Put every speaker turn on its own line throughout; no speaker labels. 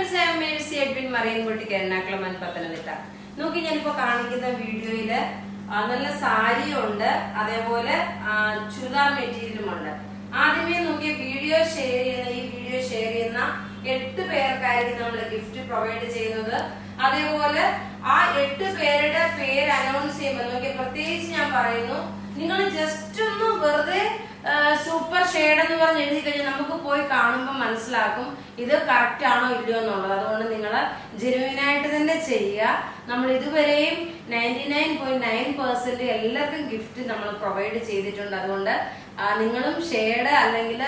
Friends, I am Mercy Edwin മറിയൻകുട്ടിക്ക് എറണാകുളം പത്തനംതിട്ട. നോക്കി ഞാനിപ്പോ കാണിക്കുന്ന വീഡിയോയില് നല്ല സാരിയുണ്ട്, അതേപോലെ ചുരിദാർ മെറ്റീരിയലും ഉണ്ട്. ആദ്യമേ നോക്കി വീഡിയോ ഷെയർ ചെയ്യുന്ന 8 പേർക്കായിരിക്കും നമ്മൾ ഗിഫ്റ്റ് പ്രൊവൈഡ് ചെയ്യുന്നത്. അതേപോലെ ആ 8 പേരുടെ പേര് അനൗൺസ് ചെയ്യുമ്പോൾ നോക്കി പ്രത്യേകിച്ച് ഞാൻ പറയുന്നു, നിങ്ങൾ ജസ്റ്റ് ഒന്ന് വെറുതെ സൂപ്പർ ഷെയ്ഡ് എന്ന് പറഞ്ഞ് എഴുതി കഴിഞ്ഞാൽ നമുക്ക് പോയി കാണുമ്പോൾ മനസ്സിലാക്കും ഇത് കറക്റ്റ് ആണോ ഇല്ലയോ എന്നുള്ളത്. അതുകൊണ്ട് നിങ്ങൾ ജെനുവിനായിട്ട് തന്നെ ചെയ്യുക. നമ്മൾ ഇതുവരെയും 99.9% എല്ലാവർക്കും ഗിഫ്റ്റ് നമ്മൾ പ്രൊവൈഡ് ചെയ്തിട്ടുണ്ട്. അതുകൊണ്ട് നിങ്ങളും ഷെയ്ഡ് അല്ലെങ്കിൽ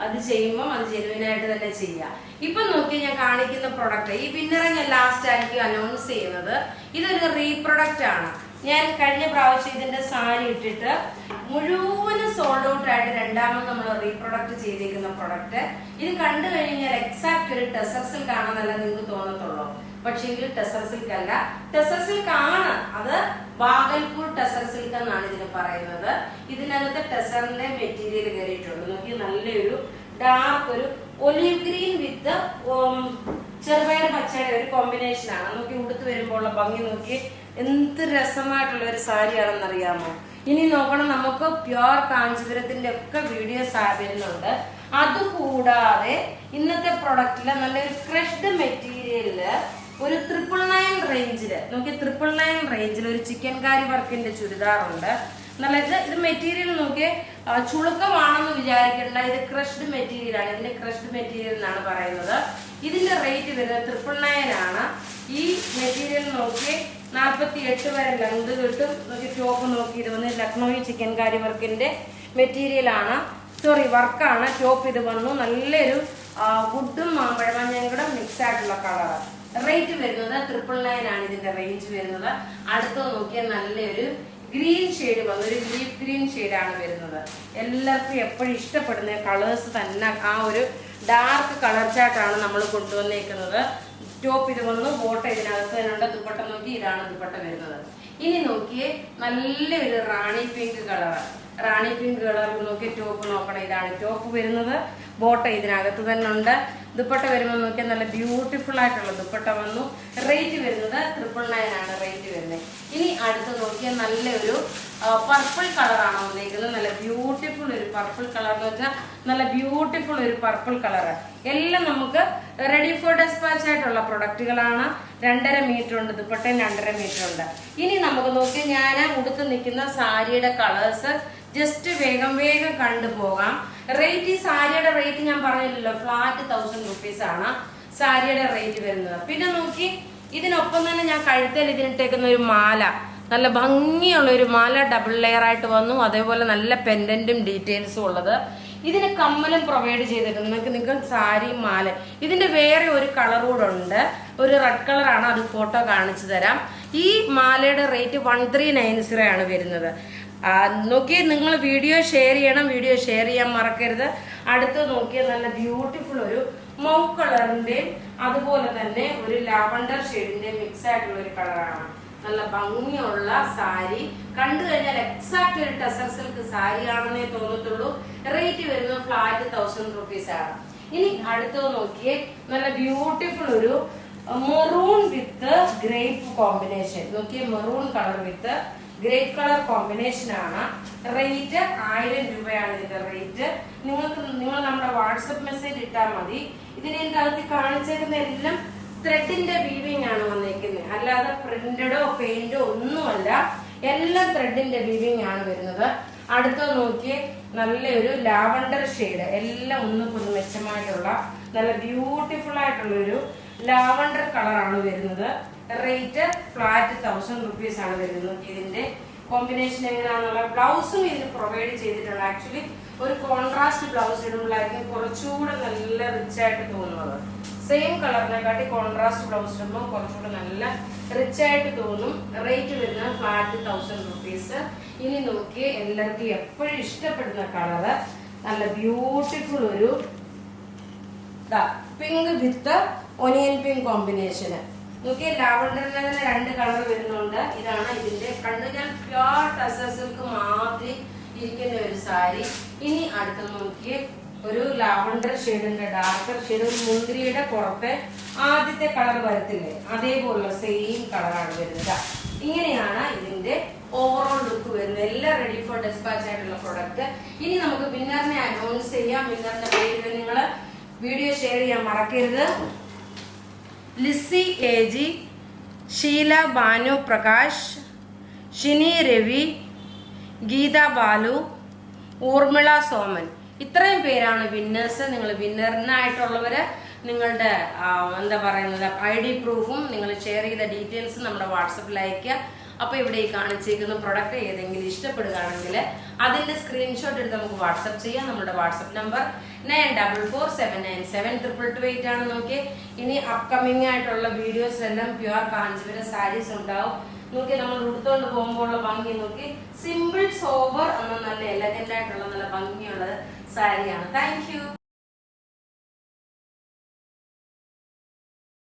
അത് ചെയ്യുമ്പോൾ അത് ജെനുവിനായിട്ട് തന്നെ ചെയ്യുക. ഇപ്പൊ നോക്കി ഞാൻ കാണിക്കുന്ന പ്രൊഡക്റ്റ്, ഈ വിന്നറെ ഞാൻ ലാസ്റ്റ് ആയിരിക്കും അനൗൺസ് ചെയ്യുന്നത്. ഇതൊരു റീപ്രൊഡക്റ്റ് ആണ്. ഞാൻ കഴിഞ്ഞ പ്രാവശ്യം ഇതിന്റെ സാരി ഇട്ടിട്ട് മുഴുവനും സോൾഡ് ഔട്ട് ആയിട്ട് രണ്ടാമത് നമ്മൾ റീപ്രൊഡക്റ്റ് ചെയ്തിരിക്കുന്ന പ്രൊഡക്റ്റ്. ഇത് കണ്ടു കഴിഞ്ഞാൽ എക്സാക്ട് ഒരു ടെസർ സിൽക്ക് ആണെന്നല്ല നിങ്ങൾക്ക് തോന്നത്തുള്ളൂ. പക്ഷെങ്കിൽ ടെസർ സിൽക്ക് അല്ല, ടെസർ സിൽക്ക് ആണ്. അത് ബാഗൽപൂർ ടെസർ സിൽക്ക് എന്നാണ് ഇതിന് പറയുന്നത്. ഇതിനകത്ത് ടെസറിന്റെ മെറ്റീരിയൽ കയറിയിട്ടുണ്ട്. നോക്കി നല്ലൊരു ഡാർക്ക് ഒരു ഒലിവ് ഗ്രീൻ വിത്ത് ചെറുപയർ പച്ചയുടെ ഒരു കോമ്പിനേഷൻ ആണ്. നോക്കി ഉടുത്ത് വരുമ്പോൾ ഉള്ള ഭംഗി നോക്കി എന്ത് രസമായിട്ടുള്ള ഒരു സാരിയാണെന്ന് അറിയാമോ. ഇനി നോക്കണം, നമുക്ക് പ്യുവർ കാഞ്ചീപുരത്തിന്റെ ഒക്കെ വീഡിയോസ് വരുന്നുണ്ട്. അതുകൂടാതെ ഇന്നത്തെ പ്രൊഡക്റ്റില് നല്ലൊരു ക്രഷ്ഡ് മെറ്റീരിയലില് ഒരു 999 റേഞ്ചില് നോക്കി 999 റേഞ്ചിൽ ഒരു ചിക്കൻ കാരി വർക്കിന്റെ ചുരിദാറുണ്ട്. നല്ല ഇത് മെറ്റീരിയൽ നോക്കി ചുളുക്കമാണെന്ന് വിചാരിക്കേണ്ട, ഇത് ക്രഷ്ഡ് മെറ്റീരിയൽ ആണ്. ഇതിന്റെ ക്രഷ്ഡ് മെറ്റീരിയൽ എന്നാണ് പറയുന്നത്. ഇതിന്റെ റേറ്റ് വരുന്നത് 999 ആണ്. ഈ മെറ്റീരിയൽ നോക്കി 48 വരെ ലെങ്ത് കിട്ടും. നോക്കി ടോപ്പ് നോക്കി ഇത് വന്ന് ലക്നോയി ചിക്കൻ കാരി വർക്കിന്റെ മെറ്റീരിയൽ ആണ്, വർക്കാണ്. ടോപ്പ് ഇത് വന്നു നല്ലൊരു വുഡും മാമ്പഴമഞ്ഞയും കൂടെ മിക്സ് ആയിട്ടുള്ള കളർ. റേറ്റ് വരുന്നത് 999 ആണ് ഇതിന്റെ റേഞ്ച് വരുന്നത്. അടുത്ത് നോക്കിയാൽ നല്ലൊരു ഗ്രീൻ ഷെയ്ഡ് വന്നു, ഒരു ലീഫ് ഗ്രീൻ ഷെയ്ഡാണ് വരുന്നത്. എല്ലാവർക്കും എപ്പോഴും ഇഷ്ടപ്പെടുന്ന കളേഴ്സ് തന്നെ, ആ ഒരു ഡാർക്ക് കളർ ചാർട്ടാണ് നമ്മൾ കൊണ്ടുവന്നേക്കുന്നത്. ടോപ്പ് ഇത് വന്നു, ബോട്ട ഇതിനകത്ത് തന്നെയുണ്ട്. ദുപ്പട്ട നോക്കി ഇതാണ് ദുപ്പട്ട വരുന്നത്. ഇനി നോക്കിയേ നല്ലൊരു റാണി പിങ്ക് കളർ. റാണി പിങ്ക് കളർ നോക്കി ടോപ്പ് നോക്കണം, ഇതാണ് ടോപ്പ് വരുന്നത്. ബോട്ട ഇതിനകത്ത് തന്നെ ഉണ്ട്. ദുപ്പട്ട വരുമ്പോൾ നോക്കിയാൽ നല്ല ബ്യൂട്ടിഫുൾ ആയിട്ടുള്ള ദുപ്പട്ട വന്നു. റേറ്റ് വരുന്നത് 999 ആണ് റേറ്റ് വരുന്നത്. ഇനി അടുത്ത് നോക്കിയാൽ നല്ലൊരു പർപ്പിൾ കളറാണ് വന്നിരിക്കുന്നത്. നല്ല ബ്യൂട്ടിഫുൾ ഒരു പർപ്പിൾ കളർ എന്ന് വെച്ചാൽ നല്ല ബ്യൂട്ടിഫുൾ ഒരു പർപ്പിൾ കളർ. എല്ലാം നമുക്ക് റെഡി ഫോർ ഡെസ്പാച്ച് ആയിട്ടുള്ള പ്രൊഡക്റ്റുകളാണ്. 2.5 മീറ്റർ ഉണ്ട്, ദുപ്പട്ടയും 2.5 മീറ്റർ ഉണ്ട്. ഇനി നമുക്ക് നോക്കി ഞാൻ ഉടുത്ത് നിൽക്കുന്ന സാരിയുടെ കളേഴ്സ് ജസ്റ്റ് വേഗം കണ്ടുപോകാം. റേറ്റ്, ഈ സാരിയുടെ റേറ്റ് ഞാൻ പറഞ്ഞില്ലല്ലോ, ഫ്ലാറ്റ് 1000 rupees ആണ് സാരിയുടെ റേറ്റ് വരുന്നത്. പിന്നെ നോക്കി ഇതിനൊപ്പം തന്നെ ഞാൻ കഴുത്തിൽ ഇതിനിട്ടേക്കുന്ന ഒരു മാല, നല്ല ഭംഗിയുള്ള ഒരു മാല, ഡബിൾ ലെയർ ആയിട്ട് വന്നു. അതേപോലെ നല്ല പെൻഡന്റും ഡീറ്റെയിൽസും ഉള്ളത്. ഇതിന് കമ്മലും പ്രൊവൈഡ് ചെയ്തിട്ടുണ്ട്. നിങ്ങൾക്ക് സാരി മാല. ഇതിന്റെ വേറെ ഒരു കളർ കൂടെ ഉണ്ട്, ഒരു റെഡ് കളറാണ്, അത് ഫോട്ടോ കാണിച്ചു തരാം. ഈ മാലയുടെ റേറ്റ് 1390 ആണ് വരുന്നത്. നോക്കി നിങ്ങൾ വീഡിയോ ഷെയർ ചെയ്യണം, വീഡിയോ ഷെയർ ചെയ്യാൻ മറക്കരുത്. അടുത്ത് നോക്കിയാൽ നല്ല ബ്യൂട്ടിഫുൾ ഒരു മൗ കളറിന്റെയും അതുപോലെ തന്നെ ഒരു ലാവണ്ടർ ഷെയ്ഡിന്റെ മിക്സ് ആയിട്ടുള്ള ഒരു കളറാണ്. നല്ല ഭംഗിയുള്ള സാരി, കണ്ടു കഴിഞ്ഞാൽ എക്സാക്ട് ഒരു ടെസർ സിൽക്ക് സാരി ആണെന്നേ തോന്നത്തുള്ളൂ. റേറ്റ് വരുന്നത് ഫ്ലാറ്റ് 1000 rupees ആണ്. ഇനി അടുത്തത് നോക്കിയേ നല്ല ബ്യൂട്ടിഫുൾ ഒരു മെറൂൺ വിത്ത് ഗ്രേപ്പ് കോമ്പിനേഷൻ. നോക്കിയേ മെറൂൺ കളർ വിത്ത് ഗ്രേപ്പ് കളർ കോമ്പിനേഷൻ ആണ്. റേറ്റ് 1000 രൂപയാണ് ഇതിന്റെ റേറ്റ്. നിങ്ങൾ നമ്മുടെ വാട്സപ്പ് മെസ്സേജ് ഇട്ടാൽ മതി. ഇതിന്റെ അകത്ത് കാണിച്ചേക്കുന്ന എല്ലാം ത്രെഡിന്റെ വീവിംഗ് ആണ് വന്നിരിക്കുന്നത്, അല്ലാതെ പ്രിന്റഡോ പെയിന്റോ ഒന്നുമല്ല. എല്ലാം ത്രെഡിന്റെ വീവിംഗ് ആണ് വരുന്നത്. അടുത്ത നോക്കിയേ നല്ലൊരു ലാവണ്ടർ ഷെയ്ഡ്, എല്ലാം ഒന്നും മെച്ചമായിട്ടുള്ള നല്ല ബ്യൂട്ടിഫുൾ ആയിട്ടുള്ള ഒരു ലാവണ്ടർ കളറാണ് വരുന്നത്. റേറ്റ് ഫ്ലാറ്റ് 1000 rupees ആണ് വരുന്നത്. ഇതിന്റെ കോമ്പിനേഷൻ എങ്ങനെയാണെന്നുള്ള ബ്ലൗസും ഇതിന് പ്രൊവൈഡ് ചെയ്തിട്ടുണ്ട്. ആക്ച്വലി ഒരു കോൺട്രാസ്റ്റ് ബ്ലൗസ് ഇടുമ്പോഴായിരിക്കും കുറച്ചുകൂടെ നല്ല റിച്ച് ആയിട്ട് തോന്നുന്നത്. സെയിം കളറിനെക്കാട്ടി കോൺട്രാസ്റ്റ് ബ്ലൗസ് ഇടുമ്പോൾ കുറച്ചുകൂടെ നല്ല റിച്ച് ആയിട്ട് തോന്നും. റേറ്റ് വരുന്നത് ഫ്ലാറ്റ് 1000 rupees. ഇനി നോക്കി എല്ലാവർക്കും എപ്പോഴും ഇഷ്ടപ്പെടുന്ന കളറ് നല്ല ബ്യൂട്ടിഫുൾ ഒരു പിങ്ക് വിത്ത് ഒനിയൻ പിങ്ക് കോമ്പിനേഷന്. നോക്കിയ ലാവണ്ടറിന് തന്നെ 2 കളർ വരുന്നുണ്ട്. ഇതാണ് ഇതിന്റെ കണ്ടു ഞാൻ പ്യുവർ ടെസർ സിൽക്ക് മാറി ഇരിക്കുന്ന ഒരു സാരി. ഇനി അടുത്ത നോക്കിയേ ഒരു ലാവണ്ടർ ഷെയ്ഡിന്റെ ഡാർക്കർ ഷെയ്ഡ്, ഒരു മുന്തിരിയുടെ പുറത്തെ ആദ്യത്തെ കളർ വരത്തില്ലേ അതേപോലുള്ള സെയിം കളറാണ് വരുന്നത്. ഇങ്ങനെയാണ് ഇതിന്റെ ഓവറോൾ ലുക്ക് വരുന്നത്. എല്ലാം റെഡി ഫോർ ഡെസ്പാച്ച് ആയിട്ടുള്ള പ്രൊഡക്റ്റ്. ഇനി നമുക്ക് വിന്നറിനെ അനൗൺസ് ചെയ്യാം. വിന്നറിന്റെ പേര് നിങ്ങൾ വീഡിയോ ഷെയർ ചെയ്യാൻ മറക്കരുത്. ലിസി AG, ഷീല ബാനു പ്രകാശ്, ഷിനി രവി, ഗീത ബാലു, ഊർമിള സോമൻ, ഇത്രയും പേരാണ് വിന്നേഴ്സ്. നിങ്ങൾ വിന്നറിനായിട്ടുള്ളവര് നിങ്ങളുടെ എന്താ പറയുന്നത് ID പ്രൂഫും നിങ്ങൾ ഷെയർ ചെയ്ത ഡീറ്റെയിൽസും നമ്മുടെ വാട്സപ്പിൽ അയക്കുക. അപ്പോൾ ഇവിടെ ഈ കാണിച്ചിരിക്കുന്ന പ്രൊഡക്റ്റ് ഏതെങ്കിലും ഇഷ്ടപ്പെടുകയാണെങ്കിൽ അതിന്റെ സ്ക്രീൻഷോട്ട് എടുത്ത് നമുക്ക് വാട്സപ്പ് ചെയ്യാം. നമ്മുടെ വാട്സപ്പ് നമ്പർ 9447972228 ആണ്. നോക്കി ഇനി അപ്കമിങ് ആയിട്ടുള്ള വീഡിയോസിലെല്ലാം പ്യുവർ കാഞ്ചീപുരം സാരീസ് ഉണ്ടാവും. നോക്കി നമ്മൾ ഉടുത്തോണ്ട് പോകുമ്പോഴുള്ള ഭംഗി നോക്കി. സിമ്പിൾ സോബർ എന്ന നല്ല എലഗന്റ് ആയിട്ടുള്ള നല്ല ഭംഗിയുള്ള സാരിയാണ്. Thank you.